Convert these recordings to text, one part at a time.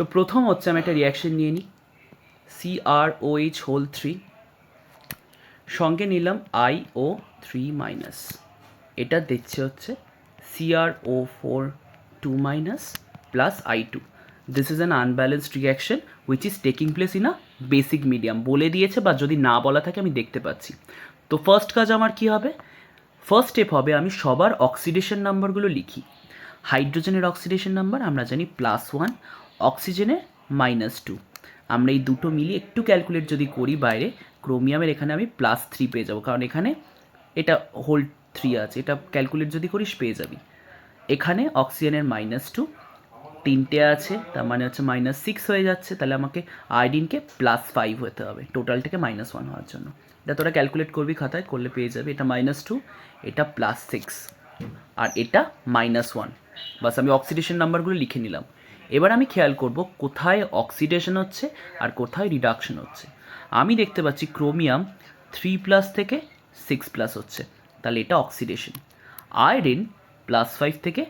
তো প্রথম হচ্ছে আমি একটা রিয়াকশন নিয়ে নিই, CrOH হোল 3 সঙ্গে নিলাম IO3-, এটা দিচ্ছে হচ্ছে CrO4 2- plus I2. This is an unbalanced reaction which is taking place in a basic medium. বলে দিয়েছে, বা যদি না বলা থাকে আমি দেখতে পাচ্ছি। তো ফার্স্ট কাজ আমার কি হবে, ফার্স্ট স্টেপ হবে আমি সবার অক্সিডেশন নাম্বারগুলো লিখি। হাইড্রোজেনের অক্সিডেশন নাম্বার আমরা জানি +1, অক্সিজেনের -2। আমরা এই দুটো মিলিয়ে একটু ক্যালকুলেট যদি করি বাইরে, ক্রোমিয়ামের এখানে আমি +3 পেয়ে যাবো, কারণ এখানে এটা হোল 3 আছে, এটা ক্যালকুলেট যদি করিস পেয়ে যাবি। এখানে অক্সিজেনের -2 তিনটে আছে, তার মানে হচ্ছে -6 হয়ে যাচ্ছে, তাহলে আমাকে আয়োডিনকে +5 হতে হবে টোটালটাকে -1 হওয়ার জন্য। এটা তোরা ক্যালকুলেট করবি খাতায়, করলে পেয়ে যাবে। এটা -2, এটা +6, আর এটা -1। বাস আমি অক্সিডেশন নাম্বারগুলো লিখে নিলাম। এবার আমি খেয়াল করব কোথায় অক্সিডেশন হচ্ছে আর কোথায় রিডাকশন হচ্ছে। আমি দেখতে পাচ্ছি ক্রোমিয়াম 3+ থেকে 6+ হচ্ছে, তাহলে এটা অক্সিডেশন। আয়োডিন +5 থেকে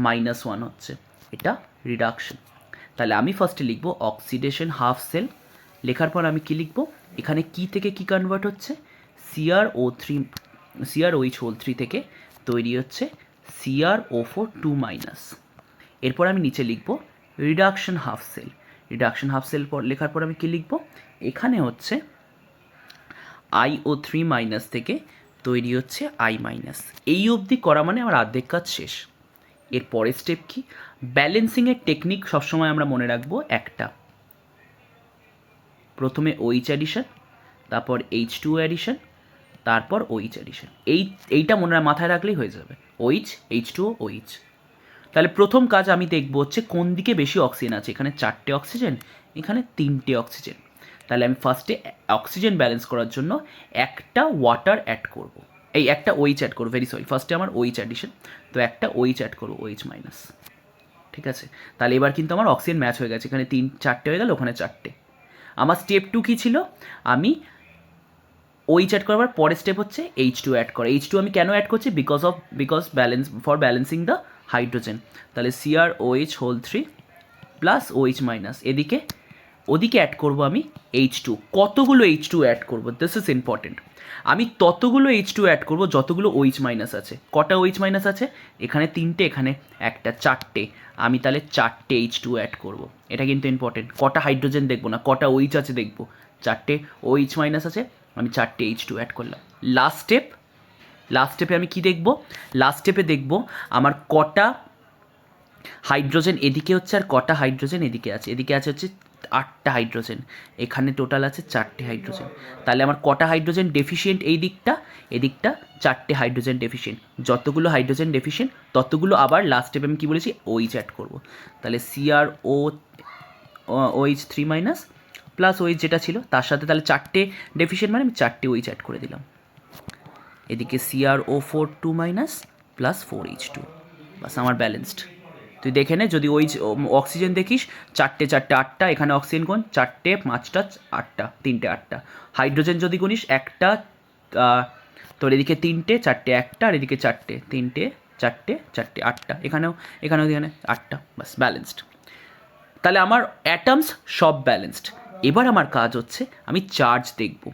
-1 হচ্ছে, এটা রিডাকশন। তাহলে আমি ফার্স্টে লিখব অক্সিডেশন হাফ সেল। লেখার পর আমি কি লিখব, এখানে কি থেকে কি কনভার্ট হচ্ছে, CrOH হোল 3 থেকে তৈরি হচ্ছে CrO4 2-। এরপর আমি নিচে লিখব reduction half cell. Reduction half cell লেখার পর আমি কি লিখব, এখানে হচ্ছে IO3- থেকে তৈরি হচ্ছে I-। এই অবধি করা মানে আমার অর্ধেক কাজ শেষ। এর পরের স্টেপ কি, ব্যালেন্সিংয়ের টেকনিক সবসময় আমরা মনে রাখবো একটা, প্রথমে OH অ্যাডিশন, তারপর H2O অ্যাডিশন, তারপর OH অ্যাডিশন। এইটা মাথায় রাখলেই হয়ে যাবে, OH H2O OH। তাহলে প্রথম কাজ আমি দেখব হচ্ছে কোন দিকে বেশি অক্সিজেন আছে। এখানে 4টে অক্সিজেন, এখানে 3টে অক্সিজেন। তাহলে আমি ফার্স্টে অক্সিজেন ব্যালেন্স করার জন্য একটা ওয়াটার অ্যাড করব, এই একটা OH অ্যাড করবো, ভেরি সরি, ফার্স্টে আমার OH অ্যাডিশন, তো একটা OH অ্যাড করবো, OH-। ঠিক আছে, তাহলে এবার কিন্তু আমার অক্সিজেন ম্যাচ হয়ে গেছে, এখানে 4টে হয়ে গেল, ওখানে 4টে। আমার স্টেপ 2 কী ছিল, আমি OH অ্যাড করার পরের স্টেপ হচ্ছে H2 অ্যাড করা। H2 আমি কেন অ্যাড করছি, বিকজ ব্যালেন্সিং দ্য হাইড্রোজেন। তাহলে CrOH হোল 3 প্লাস OH-, ওদিকে অ্যাড করবো আমি H2। কতগুলো H2 অ্যাড করবো, দিস ইজ ইম্পর্টেন্ট। আমি ততগুলো H2 অ্যাড করবো যতগুলো OH- আছে। কটা OH- আছে, এখানে 3টে, এখানে একটা, 4টে। আমি তাহলে 4টে H2 অ্যাড করবো, এটা কিন্তু ইম্পর্টেন্ট। কটা হাইড্রোজেন দেখবো না, কটা OH আছে দেখবো। 4টে OH- আছে, আমি 4টে H2 অ্যাড করলাম। লাস্ট স্টেপে আমি কি দেখব, লাস্ট স্টেপে দেখব আমার কটা হাইড্রোজেন এদিকে হচ্ছে আর কটা হাইড্রোজেন এদিকে আছে। এদিকে আছে হচ্ছে 8টা হাইড্রোজেন, এখানে টোটাল আছে 4টে হাইড্রোজেন। তাহলে আমার কটা হাইড্রোজেন ডেফিসিয়েন্ট এই দিকটা, এদিকটা 4টে হাইড্রোজেন ডেফিসিয়েন্ট। যতগুলো হাইড্রোজেন ডেফিসিয়েন্ট ততগুলো আবার লাস্ট স্টেপে আমি কী বলেছি, OH অ্যাড করবো। তাহলে CrOH3- প্লাস OH যেটা ছিল তার সাথে, তাহলে 4টে ডেফিসিয়েন্ট মানে আমি 4টে OH অ্যাড করে দিলাম। এদিকে CrO4 2- প্লাস 4H2, বাস আমার ব্যালেন্সড। তুই দেখে নে, যদি ওই অক্সিজেন দেখিস 4টে 4টে 8টা, এখানে অক্সিজেন কোন 4টে 5টা 8টা, 3টে 8টা। হাইড্রোজেন যদি গুনিস একটা, তোর এদিকে 3টে 4টে 1টা, আর এদিকে 4টে 3টে 4টে 4টে 8টা, এখানে 8টা, বাস ব্যালেন্সড। তাহলে আমার অ্যাটমস সব ব্যালেন্সড। এবার আমার কাজ হচ্ছে আমি চার্জ দেখব।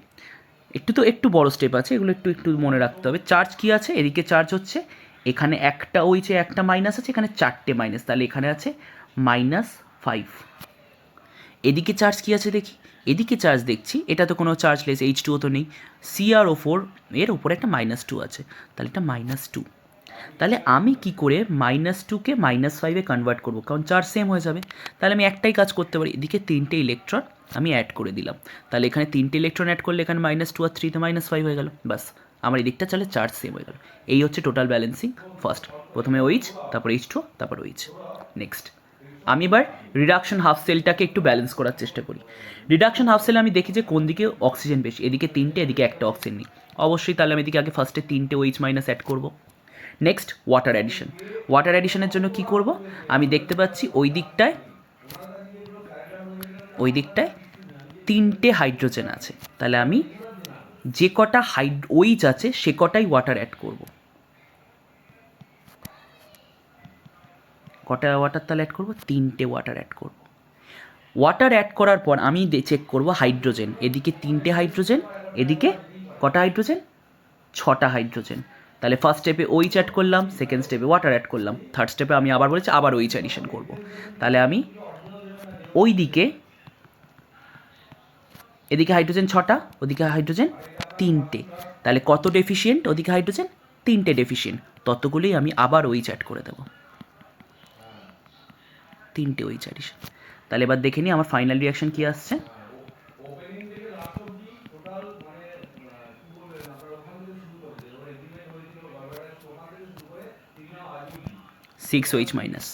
একটু বড় স্টেপ আছে, এগুলো একটু মনে রাখতে হবে। চার্জ কি আছে, এদিকে চার্জ হচ্ছে, এখানে একটা ওইছে, একটা মাইনাস আছে, এখানে 4টে মাইনাস, তাহলে এখানে আছে -5। এদিকে চার্জ কি আছে দেখি, এদিকে চার্জ দেখছি এটা তো কোনো চার্জলেস, H2O তো নেই। CrO4 এর উপরে একটা -2 আছে, তাহলে এটা -2। তাহলে আমি কি করে -2কে -5-এ কনভার্ট করবো, কারণ চার্জ সেম হয়ে যাবে। তাহলে আমি একটাই কাজ করতে পারি, এদিকে 3টে ইলেকট্রন আমি অ্যাড করে দিলাম। তাহলে এখানে 3টে ইলেকট্রন অ্যাড করলে এখানে -2 আর 3তে -5 হয়ে গেল, বাস আমার এদিকটা চলে চার্জ সেম হয়ে গেল। এই হচ্ছে টোটাল ব্যালেন্সিং। ফার্স্ট প্রথমে OH, তারপর H2, তারপর OH। নেক্সট আমি এবার রিডাকশন হাফ সেলটাকে একটু ব্যালেন্স করার চেষ্টা করি। রিডাকশন হাফ সেলে আমি দেখি যে কোন দিকে অক্সিজেন বেশি, এদিকে 3টে, এদিকে একটা অক্সিজেন নেই। অবশ্যই তাহলে আমি এদিকে আগে ফার্স্টে 3টে OH- অ্যাড করবো। Next water addition. ওয়াটার অ্যাডিশনের জন্য কি করব, আমি দেখতে পাচ্ছি ওই দিকটায় 3টে হাইড্রোজেন আছে, তাহলে আমি যে কটা OH আছে সে কটাই ওয়াটার অ্যাড করব। কটা ওয়াটার তাহলে অ্যাড করব, 3টে ওয়াটার অ্যাড করব। ওয়াটার অ্যাড করার পর আমি চেক করব হাইড্রোজেন, এদিকে 3টে হাইড্রোজেন, এদিকে কটা হাইড্রোজেন, 6টা হাইড্রোজেন। তাহলে ফার্স্ট স্টেপে OH অ্যাড করলাম, সেকেন্ড স্টেপে ওয়াটার অ্যাড করলাম, থার্ড স্টেপে আমি আবার বলেছি আবার OH অ্যাডিশন করব। তাহলে আমি ওই দিকে এদিকে হাইড্রোজেন 6টা, ওদিকে হাইড্রোজেন 3টে, তাহলে কত ডেফিসিয়েন্ট ওদিকে হাইড্রোজেন, 3টে ডেফিসিয়েন্ট, ততগুলোই আমি আবার OH অ্যাড করে দেবো, 3টে OH অ্যাডিশন। তাহলে এবার দেখে নিই আমার ফাইনাল রিয়াকশন কী আসছে। 6OH মাইনাস,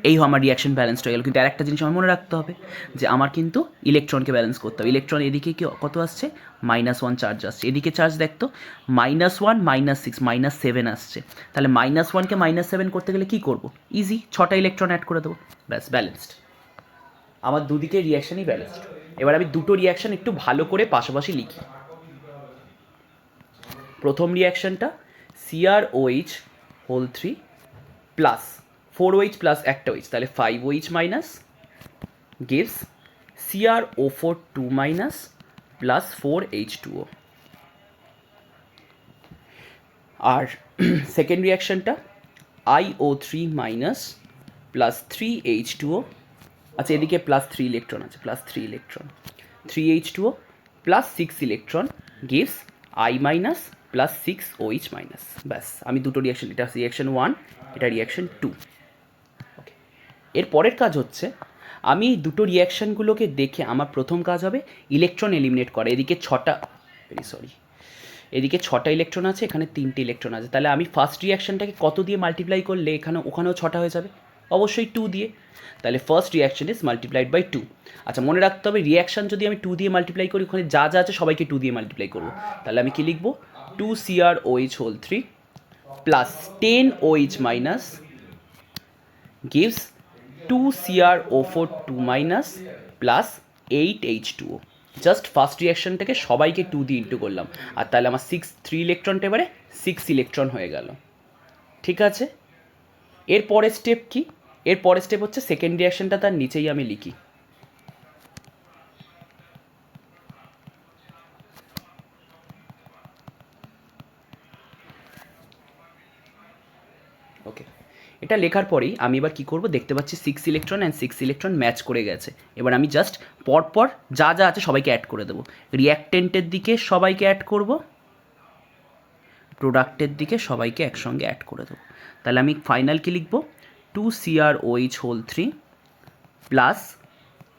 এই আমার রিয়াকশন ব্যালেন্স হয়ে গেল। কিন্তু আর একটা জিনিস আমার মনে রাখতে হবে যে আমার কিন্তু ইলেকট্রনকে ব্যালেন্স করতে হবে। ইলেকট্রন এদিকে কি কত আসছে, -1 চার্জ আসছে, এদিকে চার্জ দেখতো -1 -6 -7 আসছে। তাহলে -1কে -7 করতে গেলে কী করবো, ইজি 6টা ইলেকট্রন অ্যাড করে দেবো, ব্যাস ব্যালেন্সড। আমার দুদিকে রিয়াকশানই ব্যালেন্সড। এবার আমি দুটো রিয়াকশান একটু ভালো করে পাশাপাশি লিখি। প্রথম রিয়াকশানটা CrOH whole 3 plus 4OH plus একটা OH, তাহলে 5OH minus gives CrO4 2 minus plus 4H2O। আর সেকেন্ড রিয়াকশানটা IO3 মাইনাস প্লাস 3H2O, আচ্ছা এদিকে প্লাস 3 ইলেকট্রন আছে, plus 3 electron, 3H2O plus 6 electron gives I minus plus 6OH minus. ব্যাস আমি দুটো রিয়াকশান, এটা রিয়াকশান 1, এটা রিয়াকশান 2। ওকে, এর পরের কাজ হচ্ছে আমি দুটো রিয়াকশানগুলোকে দেখে আমার প্রথম কাজ হবে ইলেকট্রন এলিমিনেট করা। এদিকে 6টা ইলেকট্রন আছে, এখানে 3টে ইলেকট্রন আছে, তাহলে আমি ফার্স্ট রিয়াকশানটাকে কত দিয়ে মাল্টিপ্লাই করলে ওখানেও 6টা হয়ে যাবে, অবশ্যই 2 দিয়ে। তাহলে first reaction is multiplied by 2। আচ্ছা মনে রাখতে হবে রিয়াকশান যদি আমি 2 দিয়ে মাল্টিপ্লাই করি, ওখানে যা যা আছে সবাইকে 2 দিয়ে মাল্টিপ্লাই করবো। তাহলে আমি কি লিখবো, 2CrOH whole 3 plus 10OH minus gives 2CrO4 2 minus plus 8H2O। Just first রিয়াকশানটাকে সবাইকে 2 দিয়ে ইন্টু করলাম, আর তাহলে আমার 3 ইলেকট্রনটা এবারে 6 ইলেকট্রন হয়ে গেল। ঠিক আছে, এর পরের স্টেপ কি, এর পরের স্টেপ হচ্ছে সেকেন্ড রিয়াকশানটা তার নিচেই আমি লিখি। ওকে, এটা লেখার পরেই আমি এবার কী করবো, দেখতে পাচ্ছি 6 ইলেকট্রন অ্যান্ড 6 ইলেকট্রন ম্যাচ করে গেছে। এবার আমি জাস্ট পরপর যা যা আছে সবাইকে অ্যাড করে দেবো। রিয়াক্টেন্টের দিকে সবাইকে অ্যাড করব, প্রোডাক্টের দিকে সবাইকে একসঙ্গে অ্যাড করে দেবো। তাহলে আমি ফাইনাল কি লিখবো, 2CrOH whole 3 plus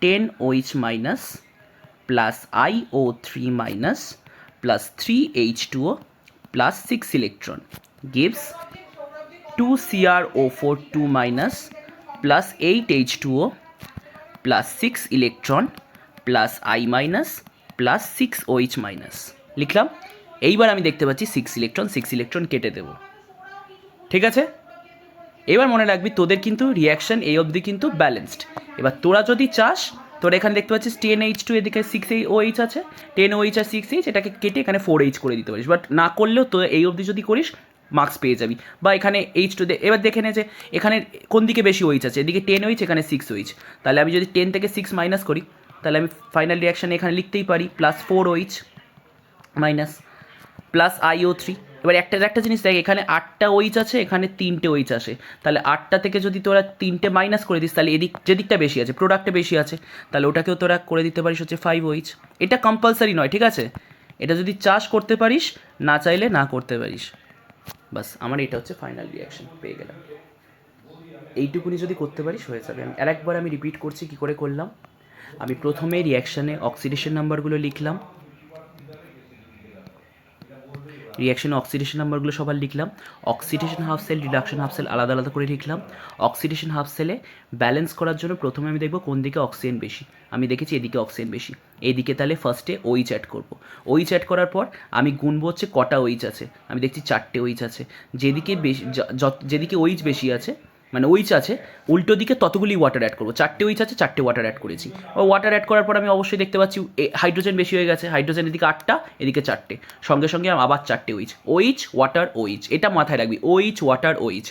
10OH minus plus IO3 minus plus 3H2O plus 6 electron gives 2CrO4 2 minus plus 8H2O plus 6 electron plus I minus plus 6OH minus লিখলাম। এইবার আমি দেখতে পাচ্ছি 6 ইলেকট্রন কেটে দেব। ঠিক আছে, এবার মনে রাখবি তোদের কিন্তু রিয়াকশান এই অবধি কিন্তু ব্যালেন্সড। এবার তোরা যদি চাস, তোরা এখানে দেখতে পাচ্ছিস 10H2, এদিকে 6OH আছে, 10OH আর 6H, এটাকে কেটে এখানে 4H করে দিতে পারিস, বাট না করলেও তো এই অবধি যদি করিস মার্কস পেয়ে যাবি। বা এখানে H2 এবার দেখে নে যে এখানে কোন দিকে বেশি OH আছে, এদিকে 10OH এখানে 6OH, তাহলে আমি যদি 10 থেকে 6 মাইনাস করি, তাহলে আমি ফাইনাল রিয়াকশান এখানে লিখতেই পারি plus 4OH minus plus IO3। এবার একটা জিনিস দেখ, এখানে 8টা OH আছে, এখানে 3টে OH আসে, তাহলে 8টা থেকে যদি তোরা 3টে মাইনাস করে দিস, তাহলে যেদিকটা বেশি আছে, প্রোডাক্টে বেশি আছে, তাহলে ওটাকেও তোরা করে দিতে পারিস হচ্ছে 5OH। এটা কম্পালসারি নয়, ঠিক আছে, এটা যদি চাস করতে পারিস, না চাইলে না করতে পারিস। বাস আমার এটা হচ্ছে ফাইনাল রিয়াকশান, পেয়ে গেলাম। এইটুকুনি যদি করতে পারিস হয়ে যাবে। আরেকবার আমি রিপিট করছি কী করে করলাম। আমি প্রথমে রিয়াকশানে অক্সিডেশন নাম্বারগুলো লিখলাম, রিয়াকশানে অক্সিডেশন নাম্বারগুলো সবার লিখলাম, oxidation half cell, reduction half cell আলাদা আলাদা করে লিখলাম। অক্সিডেশন হাফ সেলে ব্যালেন্স করার জন্য প্রথমে আমি দেখব কোন দিকে অক্সিজেন বেশি, আমি দেখেছি এদিকে অক্সিজেন বেশি, এইদিকে তাহলে ফার্স্টে OH অ্যাড করব। OH অ্যাড করার পর আমি গুনবো হচ্ছে কটা OH আছে, আমি দেখছি 4টে OH আছে, যেদিকে OH বেশি আছে মানে OH আছে উল্টো দিকে ততগুলি ওয়াটার অ্যাড করবো। 4টে OH আছে, 4টে ওয়াটার অ্যাড করেছি। ওয়াটার অ্যাড করার পর আমি অবশ্যই দেখতে পাচ্ছি হাইড্রোজেন বেশি হয়ে গেছে, হাইড্রোজেন এদিকে 8টা, এদিকে 4টে, সঙ্গে সঙ্গে আবার 4টে OH, ওয়াটার OH, এটা মাথায় রাখবি, OH ওয়াটার OH।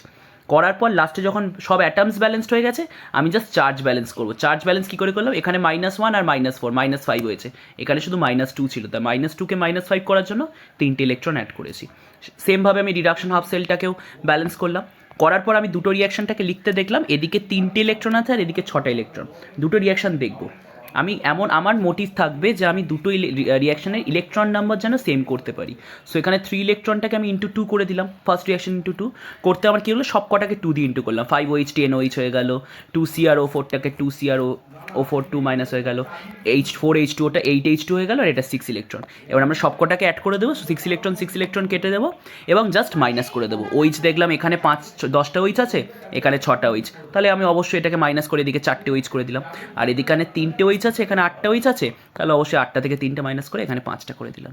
করার পর লাস্টে যখন সব অ্যাটমস ব্যালেন্সড হয়ে গেছে আমি জাস্ট চার্জ ব্যালেন্স করবো। চার্জ ব্যালেন্স কী করে করলাম, এখানে -1 আর -4 -5 হয়েছে, এখানে শুধু -2 ছিল, তাই -2কে -5 করার জন্য 3টে ইলেকট্রন অ্যাড করেছি। সেমভাবে আমি রিডাকশন হাফ সেলটাকেও ব্যালেন্স করলাম। করার পর আমি দুটো রিয়াকশানটাকে লিখতে দেখলাম, এদিকে 3টে ইলেকট্রন আছে আর এদিকে 6টা ইলেকট্রন, দুটো রিয়াকশান দেখবো। আমি আমার মোটিভ থাকবে যে আমি দুটো রিয়াকশানের ইলেকট্রন নাম্বার যেন সেম করতে পারি। সো এখানে 3 ইলেকট্রনটাকে আমি × 2 করে দিলাম, ফার্স্ট রিয়াকশন × 2 করতে আমার কী হলো, সব কটাকে 2 দিয়ে ইন্টু করলাম, 5OH 10OH হয়ে গেল, 2CrO4টাকে 2CrO4 2- হয়ে গেল, H4H2 ওটা 8H2 হয়ে গেল, আর এটা 6 ইলেকট্রন। এবার আমরা সব কটাকে অ্যাড করে দেবো, 6 ইলেকট্রন কেটে দেবো এবং জাস্ট মাইনাস করে দেবো। OH দেখলাম এখানে 10টা OH আছে, এখানে 6টা OH, তাহলে আমি অবশ্যই এটাকে মাইনাস করে এদিকে 4টে OH করে দিলাম। আর এদিকে 3টে OH আছে, এখানে 8টা OH আছে, তাহলে অবশ্যই 8টা থেকে 3টে মাইনাস করে এখানে 5টা করে দিলাম।